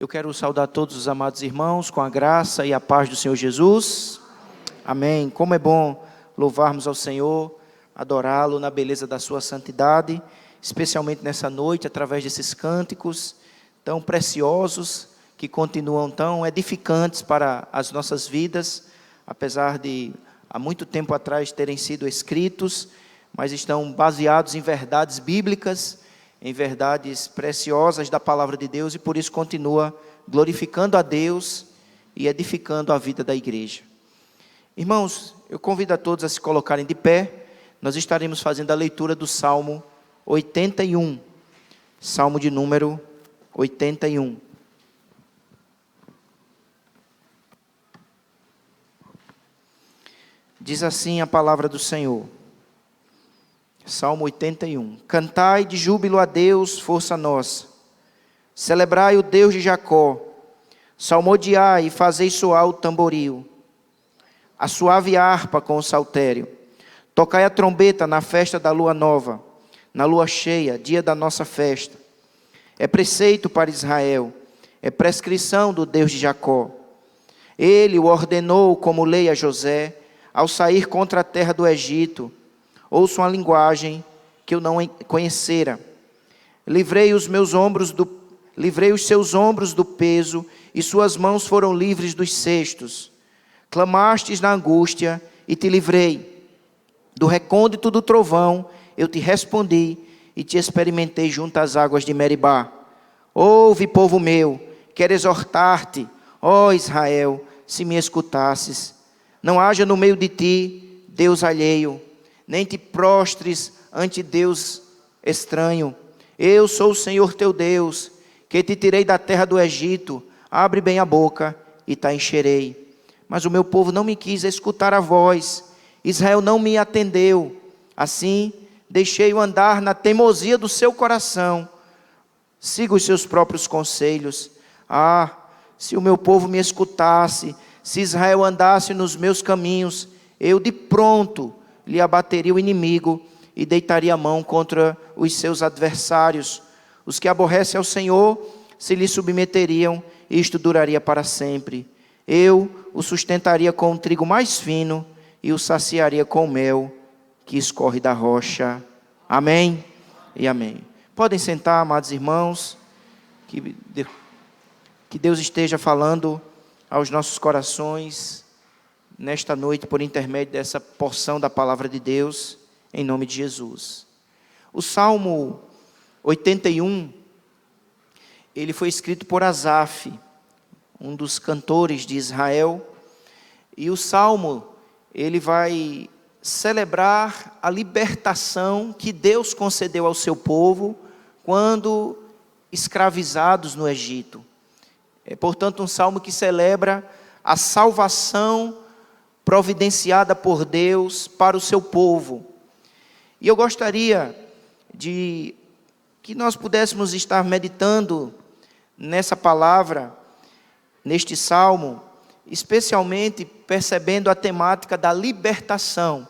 Eu quero saudar todos os amados irmãos com a graça e a paz do Senhor Jesus. Amém. Como é bom louvarmos ao Senhor, adorá-lo na beleza da sua santidade, especialmente nessa noite, através desses cânticos tão preciosos, que continuam tão edificantes para as nossas vidas, apesar de há muito tempo atrás terem sido escritos, mas estão baseados em verdades bíblicas, em verdades preciosas da palavra de Deus, e por isso continua glorificando a Deus e edificando a vida da igreja. Irmãos, eu convido a todos a se colocarem de pé. Nós estaremos fazendo a leitura do Salmo 81, Salmo de número 81. Diz assim a palavra do Senhor. Salmo 81. Cantai de júbilo a Deus, força nossa. Celebrai o Deus de Jacó. Salmodiai e fazei soar o tamboril. A suave harpa com o saltério. Tocai a trombeta na festa da lua nova, na lua cheia, dia da nossa festa. É preceito para Israel, é prescrição do Deus de Jacó. Ele o ordenou como lei a José, ao sair contra a terra do Egito. Ouço uma linguagem que eu não conhecera. Livrei os seus ombros do peso, e suas mãos foram livres dos cestos. Clamastes na angústia, e te livrei. Do recôndito do trovão, eu te respondi, e te experimentei junto às águas de Meribá. Ouve, povo meu, quero exortar-te, ó Israel, se me escutasses. Não haja no meio de ti Deus alheio, nem te prostres ante Deus estranho. Eu sou o Senhor teu Deus, que te tirei da terra do Egito. Abre bem a boca e te encherei. Mas o meu povo não me quis escutar a voz. Israel não me atendeu. Assim, deixei-o andar na teimosia do seu coração. Siga os seus próprios conselhos. Ah, se o meu povo me escutasse, se Israel andasse nos meus caminhos, eu de pronto lhe abateria o inimigo e deitaria a mão contra os seus adversários. Os que aborrecem ao Senhor se lhe submeteriam, e isto duraria para sempre. Eu o sustentaria com o trigo mais fino e o saciaria com o mel que escorre da rocha. Amém e amém. Podem sentar, amados irmãos, que Deus esteja falando aos nossos corações nesta noite, por intermédio dessa porção da palavra de Deus, em nome de Jesus. O Salmo 81, ele foi escrito por Asaf, um dos cantores de Israel, e o Salmo, ele vai celebrar a libertação que Deus concedeu ao seu povo, quando escravizados no Egito. É, portanto, um salmo que celebra a salvação providenciada por Deus para o seu povo. E eu gostaria de que nós pudéssemos estar meditando nessa palavra, neste salmo, especialmente percebendo a temática da libertação.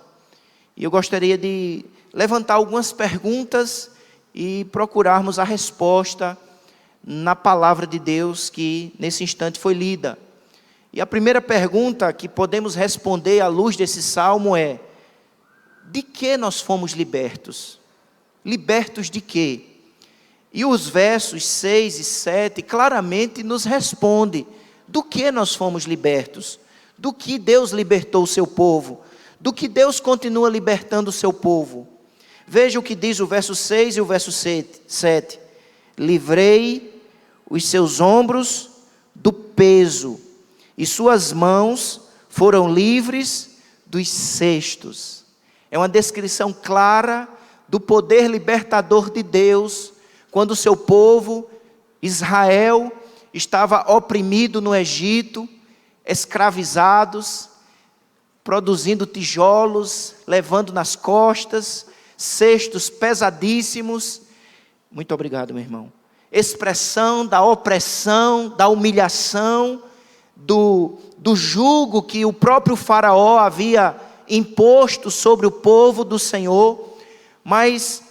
E eu gostaria de levantar algumas perguntas e procurarmos a resposta na palavra de Deus que nesse instante foi lida. E a primeira pergunta que podemos responder à luz desse salmo é: de que nós fomos libertos? Libertos de quê? E os versos 6 e 7 claramente nos respondem do que nós fomos libertos, do que Deus libertou o seu povo, do que Deus continua libertando o seu povo. Veja o que diz o verso 6 e o verso 7. Livrei os seus ombros do peso, e suas mãos foram livres dos cestos. É uma descrição clara do poder libertador de Deus, quando o seu povo, Israel, estava oprimido no Egito, escravizados, produzindo tijolos, levando nas costas, cestos pesadíssimos. Muito obrigado, meu irmão. Expressão da opressão, da humilhação, do jugo que o próprio faraó havia imposto sobre o povo do Senhor. Mas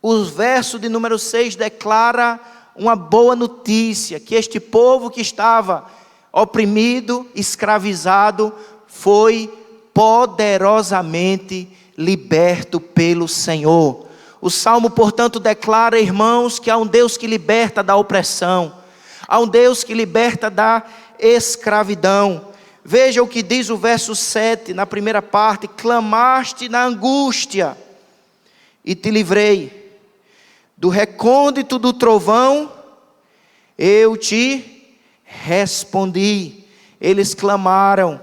o verso de número 6 declara uma boa notícia, que este povo que estava oprimido, escravizado, foi poderosamente liberto pelo Senhor. O Salmo, portanto, declara, irmãos, que há um Deus que liberta da opressão, há um Deus que liberta da escravidão. Veja o que diz o verso 7, na primeira parte: clamaste na angústia, e te livrei. Do recôndito do trovão, eu te respondi. Eles clamaram,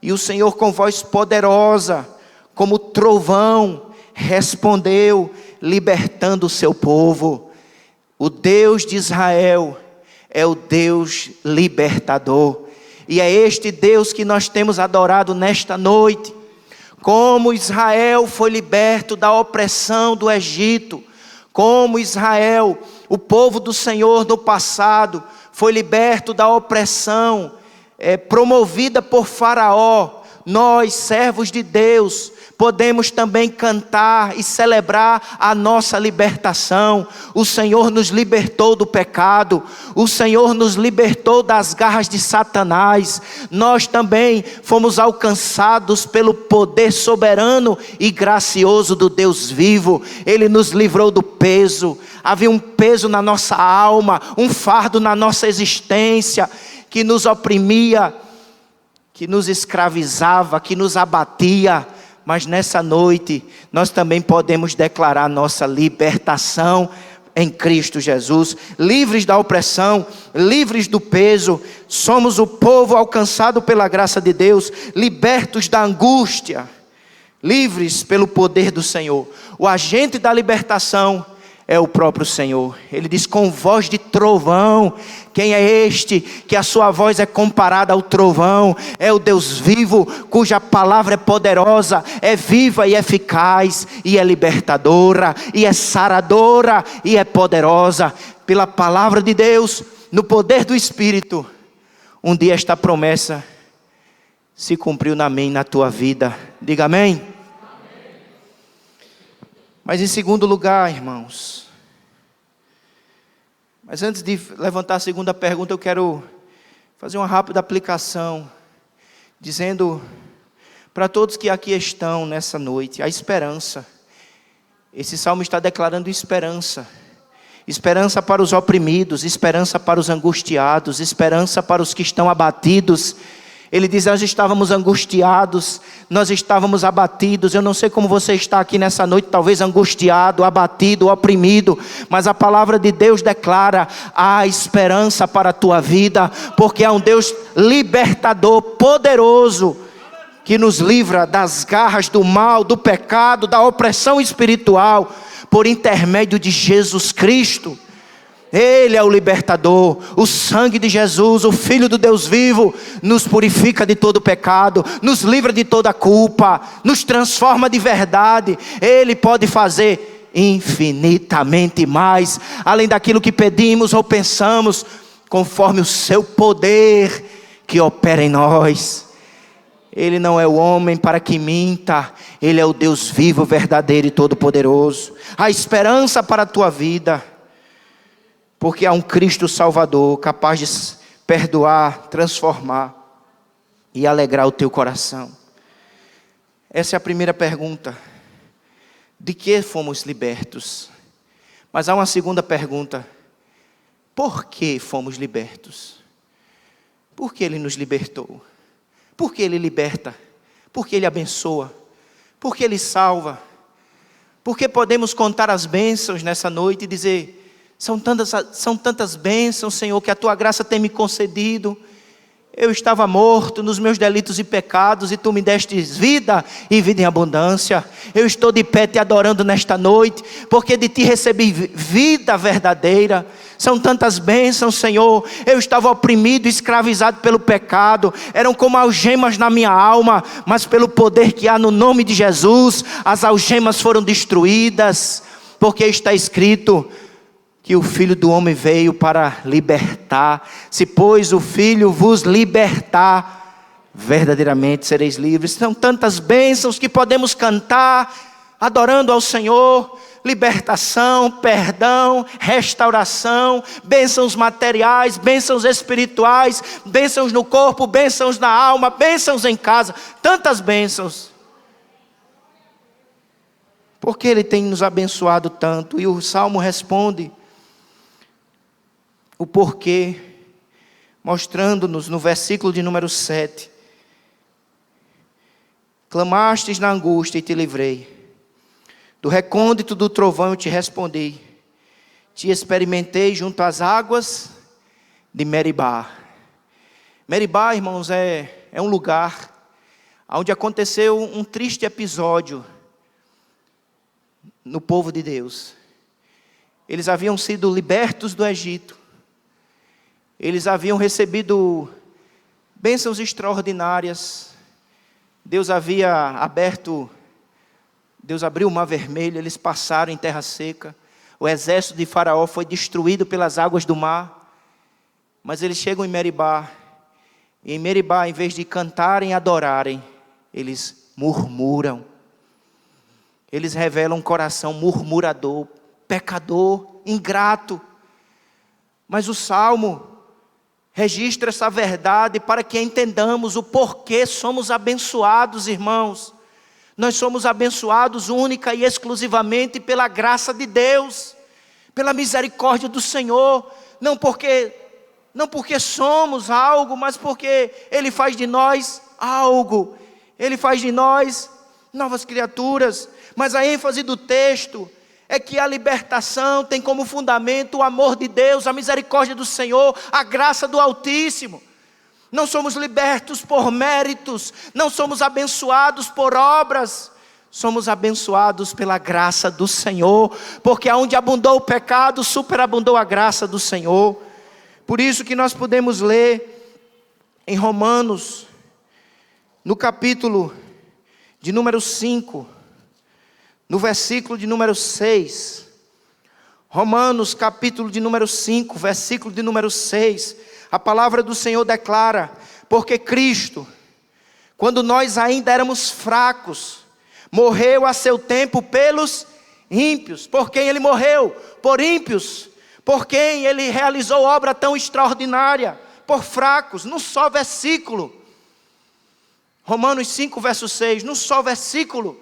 e o Senhor com voz poderosa, como trovão, respondeu, libertando o seu povo. O Deus de Israel é o Deus libertador. E é este Deus que nós temos adorado nesta noite. Como Israel foi liberto da opressão do Egito, como Israel, o povo do Senhor no passado, foi liberto da opressão promovida por Faraó, nós, servos de Deus, podemos também cantar e celebrar a nossa libertação. O Senhor nos libertou do pecado, o Senhor nos libertou das garras de Satanás. Nós também fomos alcançados pelo poder soberano e gracioso do Deus vivo. Ele nos livrou do peso. Havia um peso na nossa alma, um fardo na nossa existência, que nos oprimia, que nos escravizava, que nos abatia. Mas nessa noite, nós também podemos declarar nossa libertação em Cristo Jesus. Livres da opressão, livres do peso. Somos o povo alcançado pela graça de Deus, libertos da angústia, livres pelo poder do Senhor. O agente da libertação é o próprio Senhor. Ele diz com voz de trovão. Quem é este que a sua voz é comparada ao trovão? É o Deus vivo, cuja palavra é poderosa, é viva e eficaz, e é libertadora, e é saradora, e é poderosa. Pela palavra de Deus, no poder do Espírito, um dia esta promessa se cumpriu na minha e na tua vida. Diga amém. Mas em segundo lugar, irmãos, mas antes de levantar a segunda pergunta, eu quero fazer uma rápida aplicação, dizendo para todos que aqui estão nessa noite, a esperança. Esse salmo está declarando esperança. Esperança para os oprimidos, esperança para os angustiados, esperança para os que estão abatidos. Ele diz, nós estávamos angustiados, nós estávamos abatidos. Eu não sei como você está aqui nessa noite, talvez angustiado, abatido, oprimido. Mas a palavra de Deus declara, há esperança para a tua vida. Porque há um Deus libertador, poderoso, que nos livra das garras do mal, do pecado, da opressão espiritual, por intermédio de Jesus Cristo. Ele é o libertador. O sangue de Jesus, o Filho do Deus vivo, nos purifica de todo pecado, nos livra de toda culpa, nos transforma de verdade. Ele pode fazer infinitamente mais, além daquilo que pedimos ou pensamos, conforme o seu poder que opera em nós. Ele não é o homem para que minta. Ele é o Deus vivo, verdadeiro e todo-poderoso. A esperança para a tua vida, porque há um Cristo Salvador capaz de perdoar, transformar e alegrar o teu coração. Essa é a primeira pergunta. De que fomos libertos? Mas há uma segunda pergunta. Por que fomos libertos? Por que Ele nos libertou? Por que Ele liberta? Por que Ele abençoa? Por que Ele salva? Por que podemos contar as bênçãos nessa noite e dizer, são tantas bênçãos, Senhor, que a tua graça tem me concedido. Eu estava morto nos meus delitos e pecados, e tu me destes vida e vida em abundância. Eu estou de pé te adorando nesta noite, porque de ti recebi vida verdadeira. São tantas bênçãos, Senhor. Eu estava oprimido, escravizado pelo pecado, eram como algemas na minha alma, mas pelo poder que há no nome de Jesus, as algemas foram destruídas, porque está escrito que o Filho do Homem veio para libertar. Se pois o Filho vos libertar, verdadeiramente sereis livres. São tantas bênçãos que podemos cantar, adorando ao Senhor, libertação, perdão, restauração, bênçãos materiais, bênçãos espirituais, bênçãos no corpo, bênçãos na alma, bênçãos em casa, tantas bênçãos. Porque Ele tem nos abençoado tanto? E o Salmo responde o porquê, mostrando-nos no versículo de número 7. Clamastes na angústia e te livrei. Do recôndito do trovão eu te respondi. Te experimentei junto às águas de Meribá. Meribá, irmãos, é um lugar onde aconteceu um triste episódio no povo de Deus. Eles haviam sido libertos do Egito. Eles haviam recebido bênçãos extraordinárias. Deus abriu o mar vermelho, eles passaram em terra seca. O exército de Faraó foi destruído pelas águas do mar. Mas eles chegam em Meribá. E em Meribá, em vez de cantarem e adorarem, eles murmuram. Eles revelam um coração murmurador, pecador, ingrato. Mas o Salmo registra essa verdade para que entendamos o porquê somos abençoados, irmãos. Nós somos abençoados única e exclusivamente pela graça de Deus, pela misericórdia do Senhor, não porque somos algo, mas porque Ele faz de nós algo, Ele faz de nós novas criaturas. Mas a ênfase do texto é que a libertação tem como fundamento o amor de Deus, a misericórdia do Senhor, a graça do Altíssimo. Não somos libertos por méritos, não somos abençoados por obras, somos abençoados pela graça do Senhor, porque aonde abundou o pecado, superabundou a graça do Senhor. Por isso que nós podemos ler em Romanos, no capítulo de número 5, no versículo de número 6, Romanos capítulo de número 5, versículo de número 6, a palavra do Senhor declara: porque Cristo, quando nós ainda éramos fracos, morreu a seu tempo pelos ímpios. Por quem Ele morreu? Por ímpios. Por quem Ele realizou obra tão extraordinária? Por fracos, num só versículo. Romanos 5, verso 6, num só versículo,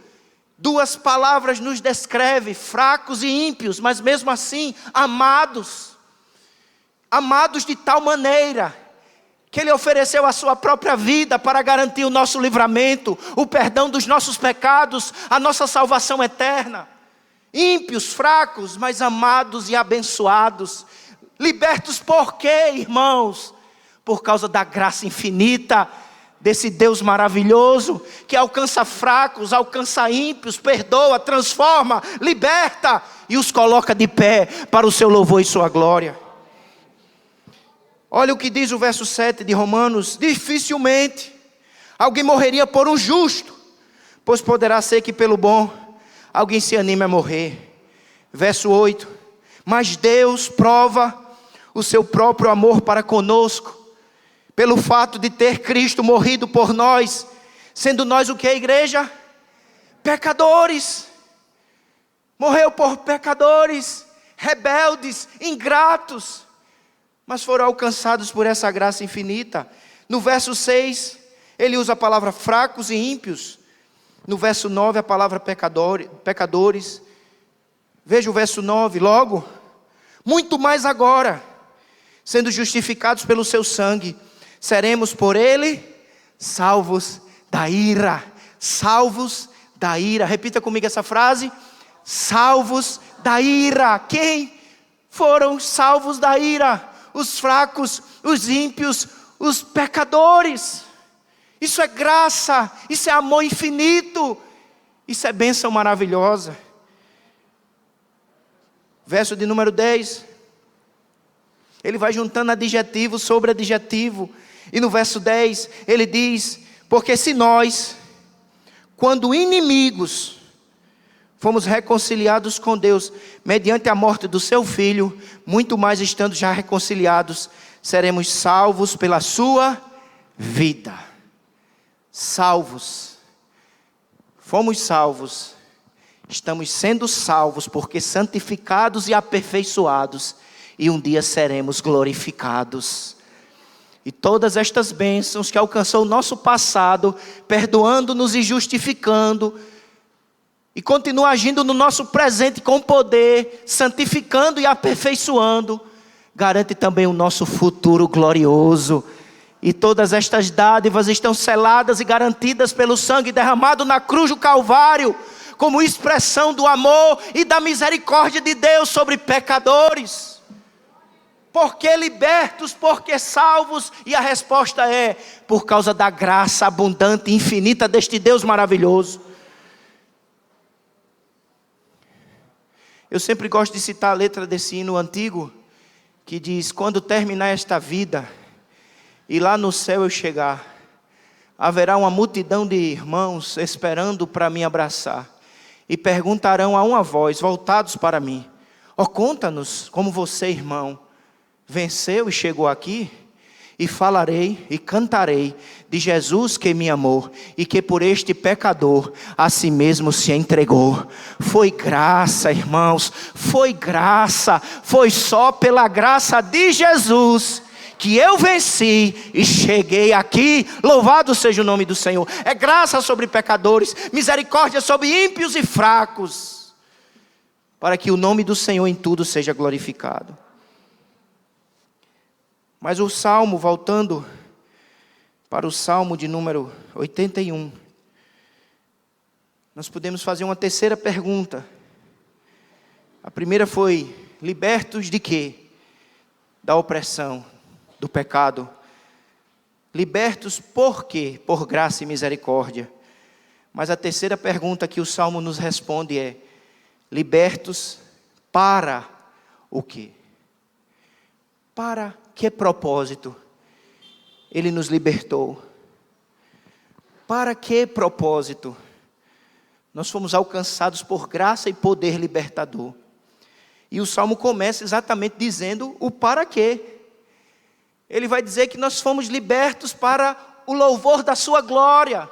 duas palavras nos descreve: fracos e ímpios, mas mesmo assim, amados. Amados de tal maneira que Ele ofereceu a sua própria vida para garantir o nosso livramento, o perdão dos nossos pecados, a nossa salvação eterna. Ímpios, fracos, mas amados e abençoados. Libertos por quê, irmãos? Por causa da graça infinita desse Deus maravilhoso, que alcança fracos, alcança ímpios, perdoa, transforma, liberta e os coloca de pé para o seu louvor e sua glória. Olha o que diz o verso 7 de Romanos: dificilmente alguém morreria por um justo, pois poderá ser que pelo bom alguém se anime a morrer. Verso 8: mas Deus prova o seu próprio amor para conosco, pelo fato de ter Cristo morrido por nós, sendo nós o que, a igreja? Pecadores. Morreu por pecadores, rebeldes, ingratos, mas foram alcançados por essa graça infinita. No verso 6, ele usa a palavra fracos e ímpios. No verso 9, a palavra pecadores. Veja o verso 9, logo, muito mais agora, sendo justificados pelo seu sangue, seremos por ele salvos da ira. Salvos da ira. Repita comigo essa frase: salvos da ira. Quem foram salvos da ira? Os fracos, os ímpios, os pecadores. Isso é graça, isso é amor infinito, isso é bênção maravilhosa. Verso de número 10, ele vai juntando adjetivo sobre adjetivo. E no verso 10, ele diz: porque se nós, quando inimigos, fomos reconciliados com Deus mediante a morte do seu Filho, muito mais estando já reconciliados, seremos salvos pela sua vida. Salvos. Fomos salvos. Estamos sendo salvos porque santificados e aperfeiçoados, e um dia seremos glorificados. E todas estas bênçãos que alcançou o nosso passado, perdoando-nos e justificando, e continua agindo no nosso presente com poder, santificando e aperfeiçoando, garante também o nosso futuro glorioso. E todas estas dádivas estão seladas e garantidas pelo sangue derramado na cruz do Calvário, como expressão do amor e da misericórdia de Deus sobre pecadores. Porque libertos, porque salvos, e a resposta é, por causa da graça abundante e infinita deste Deus maravilhoso. Eu sempre gosto de citar a letra desse hino antigo, que diz: quando terminar esta vida, e lá no céu eu chegar, haverá uma multidão de irmãos esperando para me abraçar, e perguntarão a uma voz, voltados para mim: ó, conta-nos como você, irmão, venceu e chegou aqui. E falarei e cantarei de Jesus que me amou, e que por este pecador a si mesmo se entregou. Foi graça, irmãos, foi graça, foi só pela graça de Jesus que eu venci e cheguei aqui. Louvado seja o nome do Senhor. É graça sobre pecadores, misericórdia sobre ímpios e fracos, para que o nome do Senhor em tudo seja glorificado. Mas o Salmo, voltando para o Salmo de número 81, nós podemos fazer uma terceira pergunta. A primeira foi: libertos de quê? Da opressão, do pecado. Libertos por quê? Por graça e misericórdia. Mas a terceira pergunta que o Salmo nos responde é: libertos para o quê? Para que propósito Ele nos libertou? Para que propósito? Nós fomos alcançados por graça e poder libertador. E o Salmo começa exatamente dizendo o para quê. Ele vai dizer que nós fomos libertos para o louvor da sua glória.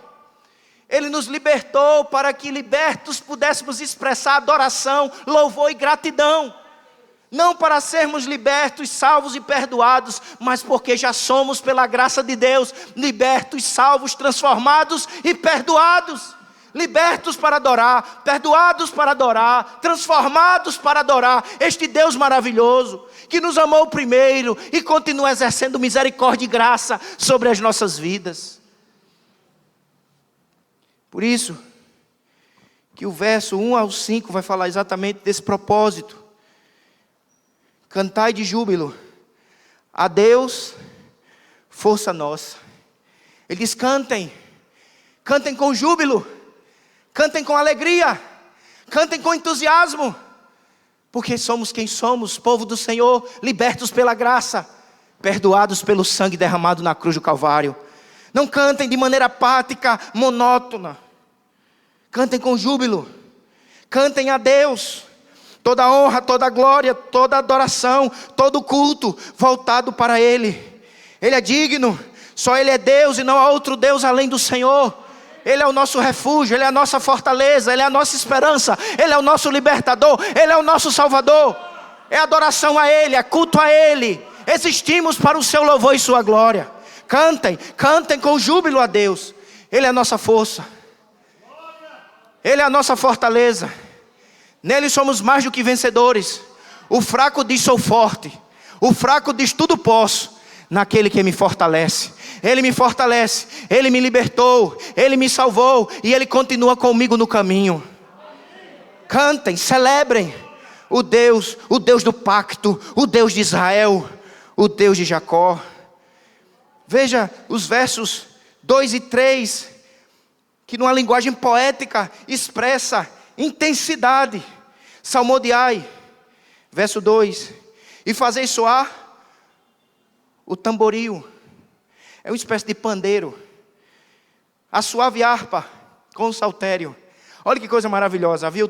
Ele nos libertou para que libertos pudéssemos expressar adoração, louvor e gratidão. Não para sermos libertos, salvos e perdoados, mas porque já somos, pela graça de Deus, libertos, salvos, transformados e perdoados. Libertos para adorar, perdoados para adorar, transformados para adorar este Deus maravilhoso, que nos amou primeiro e continua exercendo misericórdia e graça sobre as nossas vidas. Por isso, que o verso 1 ao 5 vai falar exatamente desse propósito. Cantai de júbilo a Deus, força nossa. Ele diz: cantem, cantem com júbilo, cantem com alegria, cantem com entusiasmo, porque somos quem somos, povo do Senhor, libertos pela graça, perdoados pelo sangue derramado na cruz do Calvário. Não cantem de maneira apática, monótona. Cantem com júbilo, cantem a Deus. Toda honra, toda glória, toda adoração, todo culto voltado para Ele. Ele é digno, só Ele é Deus e não há outro Deus além do Senhor. Ele é o nosso refúgio, Ele é a nossa fortaleza, Ele é a nossa esperança, Ele é o nosso libertador, Ele é o nosso salvador. É adoração a Ele, é culto a Ele. Existimos para o seu louvor e sua glória. Cantem, cantem com júbilo a Deus. Ele é a nossa força, Ele é a nossa fortaleza. Nele somos mais do que vencedores. O fraco diz: sou forte. O fraco diz: tudo posso naquele que me fortalece. Ele me fortalece, Ele me libertou, Ele me salvou e Ele continua comigo no caminho. Cantem, celebrem o Deus do pacto, o Deus de Israel, o Deus de Jacó. Veja os versos 2 e 3, que numa linguagem poética expressa intensidade. Salmodiai, verso 2: e fazei soar o tamboril. É uma espécie de pandeiro. A suave harpa com o saltério. Olha que coisa maravilhosa. Havia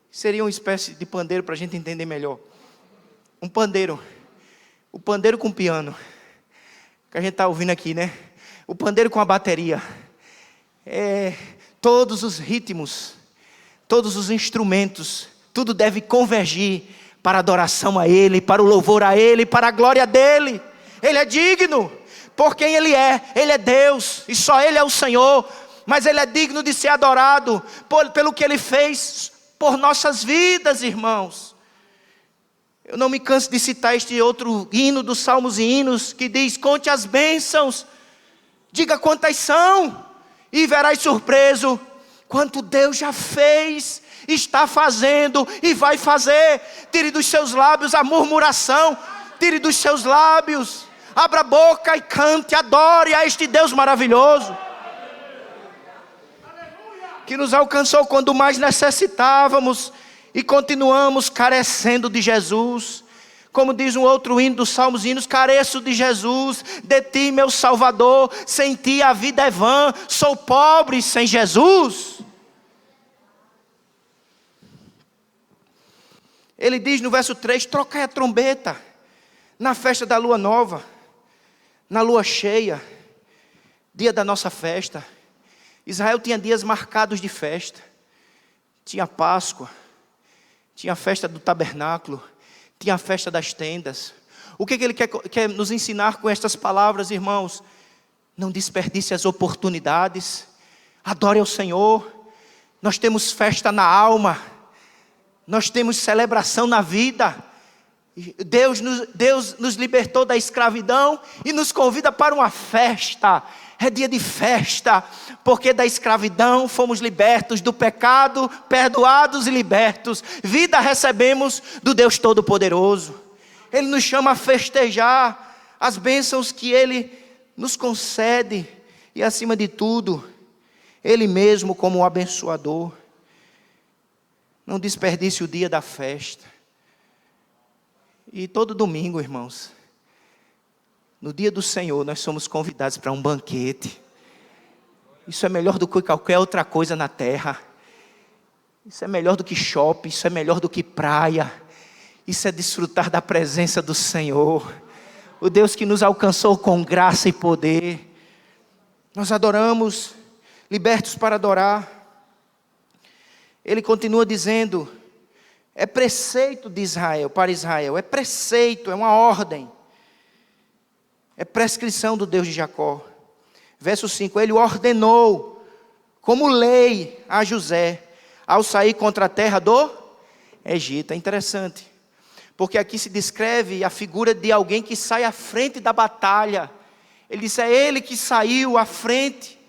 seria uma espécie de pandeiro para a gente entender melhor. Um pandeiro. O pandeiro com piano. Que a gente está ouvindo aqui, né? O pandeiro com a bateria. Todos os ritmos todos os instrumentos, tudo deve convergir para a adoração a Ele, para o louvor a Ele, para a glória dEle. Ele é digno, por quem Ele é Deus, e só Ele é o Senhor, mas Ele é digno de ser adorado, pelo que Ele fez por nossas vidas, irmãos. Eu não me canso de citar este outro hino dos Salmos e Hinos, que diz: conte as bênçãos, diga quantas são, e verás surpreso, quanto Deus já fez, está fazendo e vai fazer. Tire dos seus lábios a murmuração, tire dos seus lábios, abra a boca e cante, adore a este Deus maravilhoso, que nos alcançou quando mais necessitávamos, e continuamos carecendo de Jesus. Como diz um outro hino dos Salmos e Hinos: careço de Jesus, de ti meu Salvador, sem ti a vida é vã, sou pobre sem Jesus. Ele diz no verso 3, trocai a trombeta, na festa da lua nova, na lua cheia, dia da nossa festa. Israel tinha dias marcados de festa, tinha Páscoa, tinha a festa do tabernáculo, tinha a festa das tendas. O que ele quer nos ensinar com estas palavras, irmãos? Não desperdice as oportunidades, adore ao Senhor. Nós temos festa na alma, nós temos celebração na vida. Deus nos libertou da escravidão e nos convida para uma festa. É dia de festa, porque da escravidão fomos libertos, do pecado perdoados e libertos. Vida recebemos do Deus Todo-Poderoso. Ele nos chama a festejar as bênçãos que Ele nos concede, e acima de tudo, Ele mesmo como o abençoador. Não desperdice o dia da festa. E todo domingo, irmãos, no dia do Senhor, nós somos convidados para um banquete. Isso é melhor do que qualquer outra coisa na terra. Isso é melhor do que shopping, isso é melhor do que praia. Isso é desfrutar da presença do Senhor, o Deus que nos alcançou com graça e poder. Nós adoramos, libertos para adorar. Ele continua dizendo: é preceito de Israel, para Israel, é preceito, é uma ordem, é prescrição do Deus de Jacó. Verso 5, ele ordenou como lei a José, ao sair contra a terra do Egito. É interessante, porque aqui se descreve a figura de alguém que sai à frente da batalha. Ele diz: é ele que saiu à frente,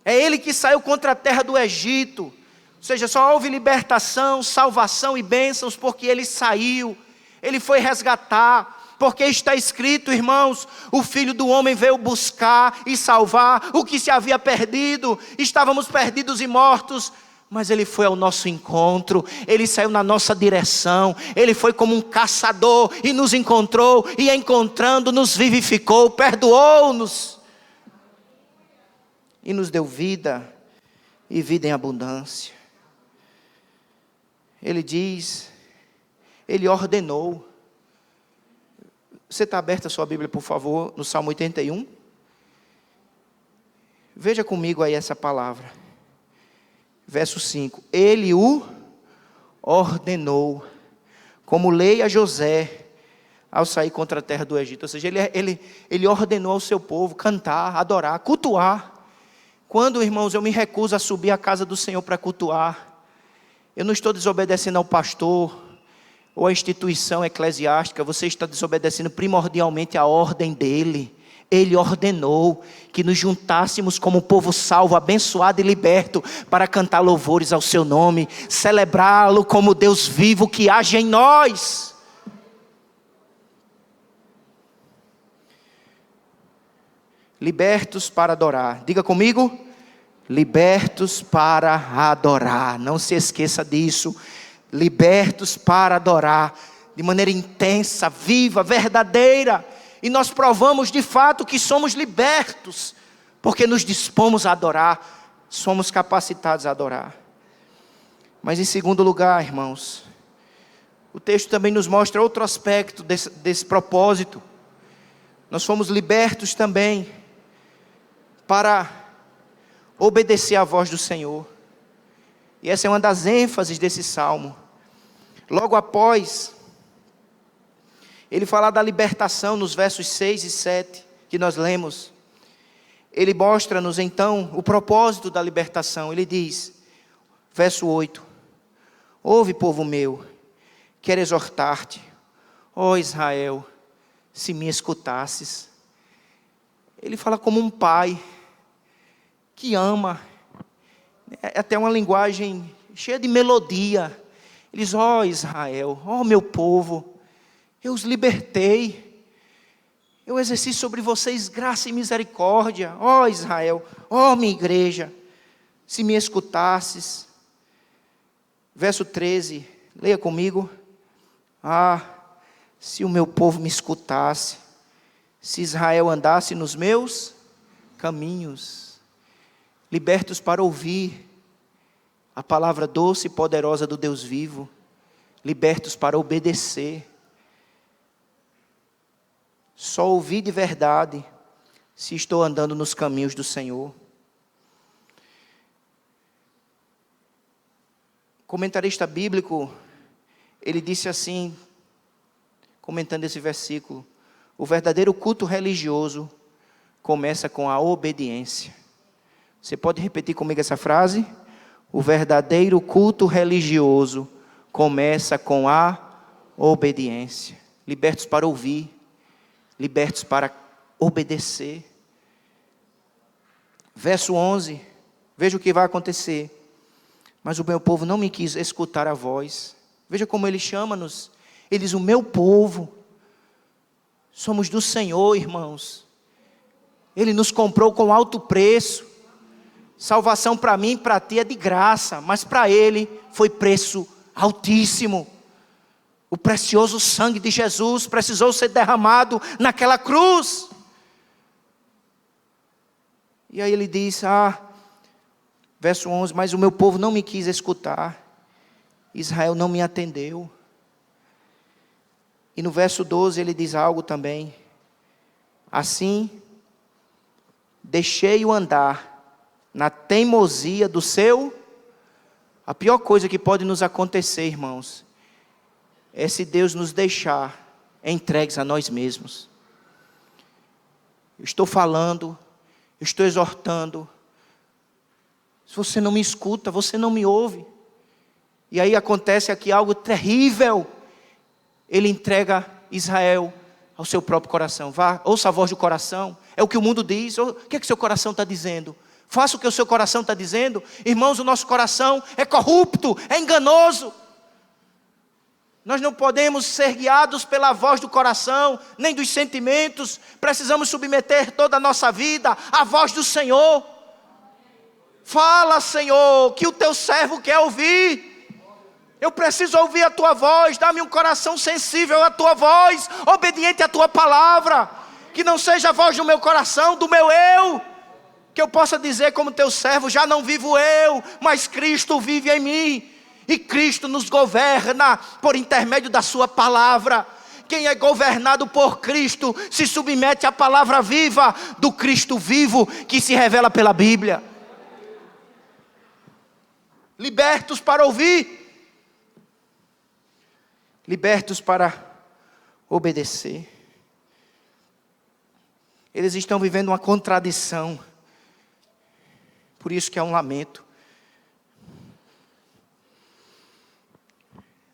é ele que saiu contra a terra do Egito. Ou seja, só houve libertação, salvação e bênçãos porque ele saiu, ele foi resgatar. Porque está escrito, irmãos, o Filho do Homem veio buscar e salvar o que se havia perdido. Estávamos perdidos e mortos, mas Ele foi ao nosso encontro, Ele saiu na nossa direção, Ele foi como um caçador e nos encontrou, e encontrando nos vivificou, perdoou-nos e nos deu vida, e vida em abundância. Ele diz, Ele ordenou. Você está aberta a sua Bíblia, por favor, no Salmo 81? Veja comigo aí essa palavra. Verso 5. Ele o ordenou, como lei a José, ao sair contra a terra do Egito. Ou seja, ele ordenou ao seu povo cantar, adorar, cultuar. Quando, irmãos, eu me recuso a subir à casa do Senhor para cultuar, eu não estou desobedecendo ao pastor ou à instituição eclesiástica, você está desobedecendo primordialmente a ordem dele. Ele ordenou que nos juntássemos como povo salvo, abençoado e liberto, para cantar louvores ao seu nome, celebrá-lo como Deus vivo que age em nós. Libertos para adorar. Diga comigo, libertos para adorar. Não se esqueça disso. Libertos para adorar, de maneira intensa, viva, verdadeira. E nós provamos de fato que somos libertos, porque nos dispomos a adorar, somos capacitados a adorar. Mas em segundo lugar, irmãos, o texto também nos mostra outro aspecto desse propósito. Nós fomos libertos também para obedecer à voz do Senhor. E essa é uma das ênfases desse salmo. Logo após, ele fala da libertação nos versos 6 e 7, que nós lemos. Ele mostra-nos então o propósito da libertação. Ele diz, verso 8: ouve, povo meu, quero exortar-te, ó Israel, se me escutasses. Ele fala como um pai que ama, é até uma linguagem cheia de melodia. Ele diz, ó Israel, ó meu povo, eu os libertei, eu exerci sobre vocês graça e misericórdia, ó Israel, ó minha igreja, se me escutasses. Verso 13, leia comigo. Se o meu povo me escutasse, se Israel andasse nos meus caminhos, libertos para ouvir a palavra doce e poderosa do Deus vivo, libertos para obedecer. Só ouvi de verdade se estou andando nos caminhos do Senhor. Comentarista bíblico, ele disse assim, comentando esse versículo: o verdadeiro culto religioso começa com a obediência. Você pode repetir comigo essa frase? O verdadeiro culto religioso começa com a obediência. Libertos para ouvir, libertos para obedecer. Verso 11, veja o que vai acontecer. Mas o meu povo não me quis escutar a voz. Veja como ele chama-nos. Ele diz, o meu povo. Somos do Senhor, irmãos. Ele nos comprou com alto preço. Salvação para mim e para ti é de graça, mas para ele foi preço altíssimo. O precioso sangue de Jesus precisou ser derramado naquela cruz. E aí ele diz, verso 11, mas o meu povo não me quis escutar, Israel não me atendeu. E no verso 12 ele diz algo também, assim, deixei-o andar na teimosia do seu. A pior coisa que pode nos acontecer, irmãos, é se Deus nos deixar entregues a nós mesmos. Eu estou falando, eu estou exortando, se você não me escuta, você não me ouve. E aí acontece aqui algo terrível. Ele entrega Israel ao seu próprio coração. Vá, ouça a voz do coração. É o que o mundo diz. O que é que seu coração está dizendo? Faça o que o seu coração está dizendo. Irmãos, o nosso coração é corrupto, é enganoso. Nós não podemos ser guiados pela voz do coração, nem dos sentimentos. Precisamos submeter toda a nossa vida à voz do Senhor. Fala, Senhor, que o teu servo quer ouvir. Eu preciso ouvir a tua voz. Dá-me um coração sensível à tua voz, obediente à tua palavra. Que não seja a voz do meu coração, do meu eu. Que eu possa dizer como teu servo, já não vivo eu, mas Cristo vive em mim. E Cristo nos governa por intermédio da sua palavra. Quem é governado por Cristo se submete à palavra viva do Cristo vivo que se revela pela Bíblia. Libertos para ouvir, libertos para obedecer. Eles estão vivendo uma contradição, por isso que é um lamento.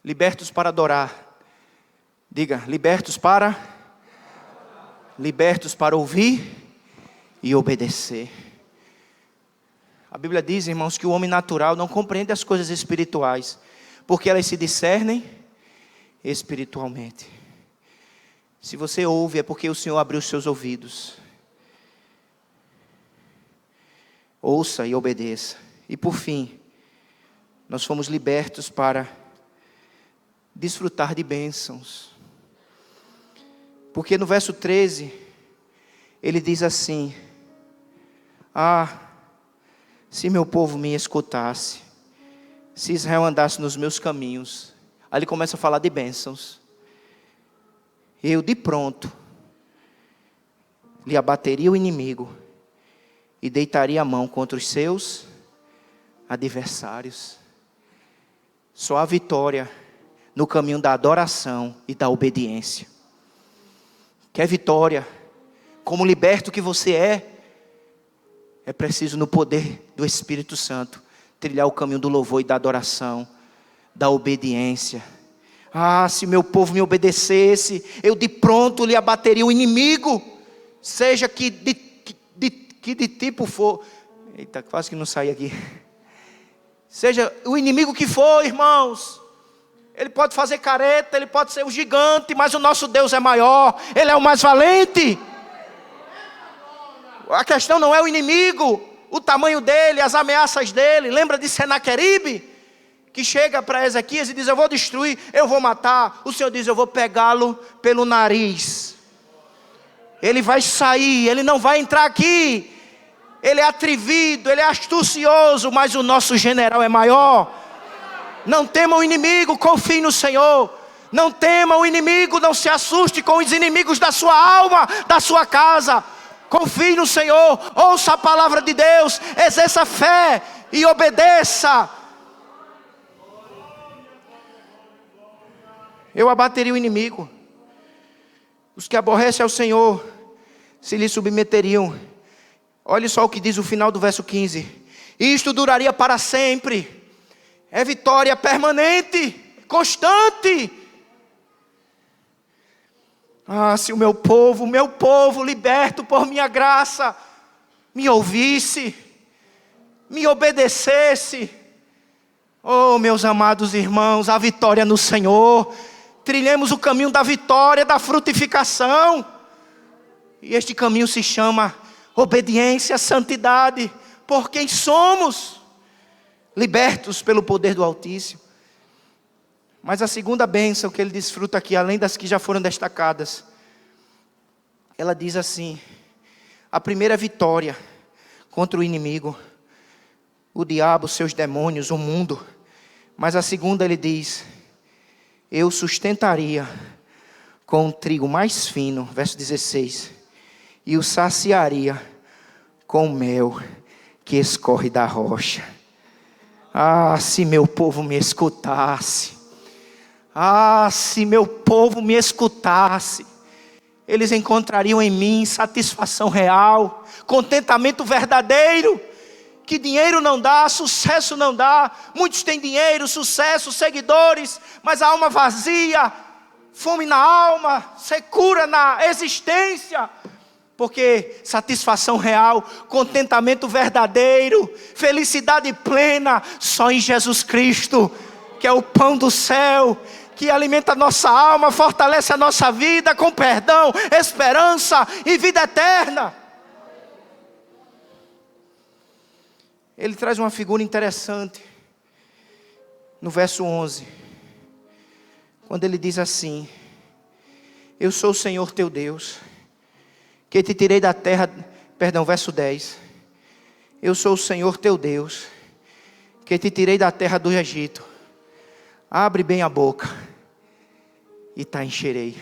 Libertos para adorar, diga, libertos para ouvir e obedecer. A Bíblia diz, irmãos, que o homem natural não compreende as coisas espirituais, porque elas se discernem espiritualmente. Se você ouve, é porque o Senhor abriu os seus ouvidos. Ouça e obedeça. E por fim, nós fomos libertos para desfrutar de bênçãos. Porque no verso 13, ele diz assim, se meu povo me escutasse, se Israel andasse nos meus caminhos. Aí ele começa a falar de bênçãos. Eu de pronto lhe abateria o inimigo e deitaria a mão contra os seus adversários. Só há vitória no caminho da adoração e da obediência. Quer vitória? Como liberto que você é preciso no poder do Espírito Santo trilhar o caminho do louvor e da adoração, da obediência. Se meu povo me obedecesse, eu de pronto lhe abateria o inimigo, seja que de tipo for. Eita, quase que não saí aqui. Seja o inimigo que for, irmãos. Ele pode fazer careta, ele pode ser um gigante, mas o nosso Deus é maior, Ele é o mais valente. A questão não é o inimigo, o tamanho dele, as ameaças dele. Lembra de Senaqueribe? Que chega para Ezequias e diz: eu vou destruir, eu vou matar. O Senhor diz: eu vou pegá-lo pelo nariz. Ele vai sair, ele não vai entrar aqui. Ele é atrevido, ele é astucioso, mas o nosso general é maior. Não tema o inimigo, confie no Senhor. Não tema o inimigo, não se assuste com os inimigos da sua alma, da sua casa. Confie no Senhor, ouça a palavra de Deus, exerça fé e obedeça. Eu abateria o inimigo. Os que aborrecem ao Senhor se lhe submeteriam. Olha só o que diz o final do verso 15. Isto duraria para sempre. É vitória permanente, constante. Se o meu povo liberto por minha graça, me ouvisse, me obedecesse. Oh, meus amados irmãos, a vitória no Senhor. Trilhemos o caminho da vitória, da frutificação. E este caminho se chama obediência, santidade. Por quem somos? Libertos pelo poder do Altíssimo. Mas a segunda bênção que ele desfruta aqui, além das que já foram destacadas, ela diz assim: a primeira vitória contra o inimigo, o diabo, seus demônios, o mundo. Mas a segunda ele diz: eu sustentaria com um trigo mais fino, verso 16, e o saciaria com mel que escorre da rocha. Se meu povo me escutasse. Se meu povo me escutasse, eles encontrariam em mim satisfação real, contentamento verdadeiro, que dinheiro não dá, sucesso não dá. Muitos têm dinheiro, sucesso, seguidores, mas a alma vazia, fome na alma, secura na existência. Porque satisfação real, contentamento verdadeiro, felicidade plena, só em Jesus Cristo, que é o pão do céu, que alimenta a nossa alma, fortalece a nossa vida com perdão, esperança e vida eterna. Ele traz uma figura interessante no verso 11, quando ele diz assim: eu sou o Senhor teu Deus, que te tirei da terra, verso 10, eu sou o Senhor teu Deus, que te tirei da terra do Egito. Abre bem a boca e te encherei.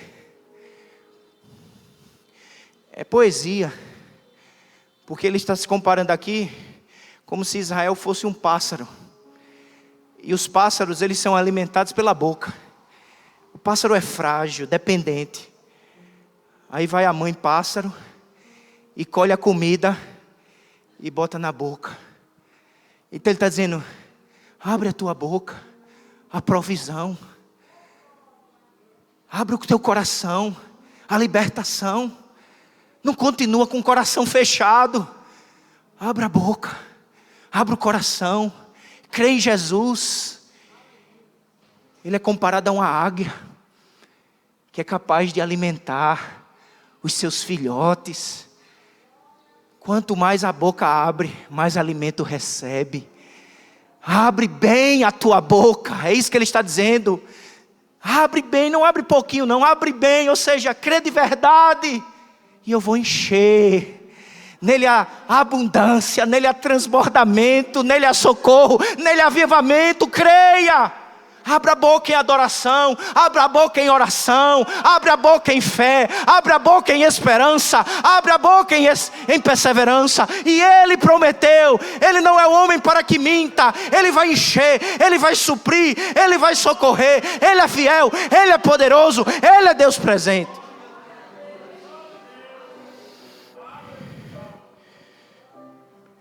É poesia, porque ele está se comparando aqui como se Israel fosse um pássaro. E os pássaros, eles são alimentados pela boca. O pássaro é frágil, dependente. Aí vai a mãe pássaro e colhe a comida e bota na boca. Então ele está dizendo: abre a tua boca, a provisão. Abre o teu coração, a libertação. Não continua com o coração fechado. Abre a boca, abre o coração, crê em Jesus. Ele é comparado a uma águia, que é capaz de alimentar os seus filhotes. Quanto mais a boca abre, mais alimento recebe. Abre bem a tua boca, é isso que ele está dizendo. Abre bem, não abre pouquinho não, abre bem, ou seja, crê de verdade, e eu vou encher. Nele há abundância, nele há transbordamento, nele há socorro, nele há avivamento. Creia, Abra a boca em adoração, abra a boca em oração, abra a boca em fé, abra a boca em esperança, abra a boca em perseverança. E Ele prometeu, Ele não é homem para que minta, Ele vai encher, Ele vai suprir, Ele vai socorrer, Ele é fiel, Ele é poderoso, Ele é Deus presente.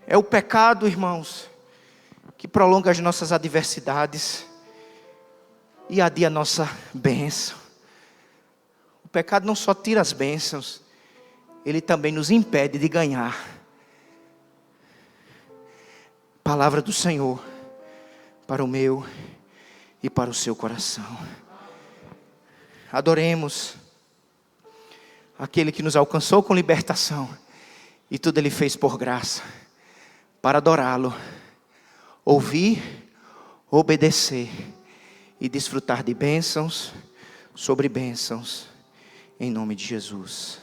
É o pecado, irmãos, que prolonga as nossas adversidades e adia a nossa bênção. O pecado não só tira as bênçãos, ele também nos impede de ganhar. Palavra do Senhor para o meu e para o seu coração. Adoremos aquele que nos alcançou com libertação e tudo Ele fez por graça. Para adorá-lo, ouvir, obedecer e desfrutar de bênçãos sobre bênçãos, em nome de Jesus.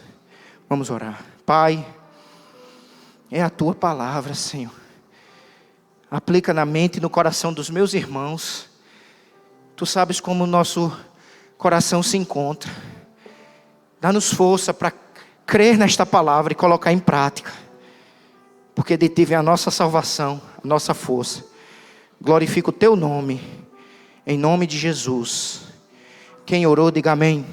Vamos orar. Pai, é a Tua palavra, Senhor. Aplica na mente e no coração dos meus irmãos. Tu sabes como o nosso coração se encontra. Dá-nos força para crer nesta palavra e colocar em prática. Porque de Ti vem a nossa salvação, a nossa força. Glorifica o Teu nome, em nome de Jesus. Quem orou, diga amém.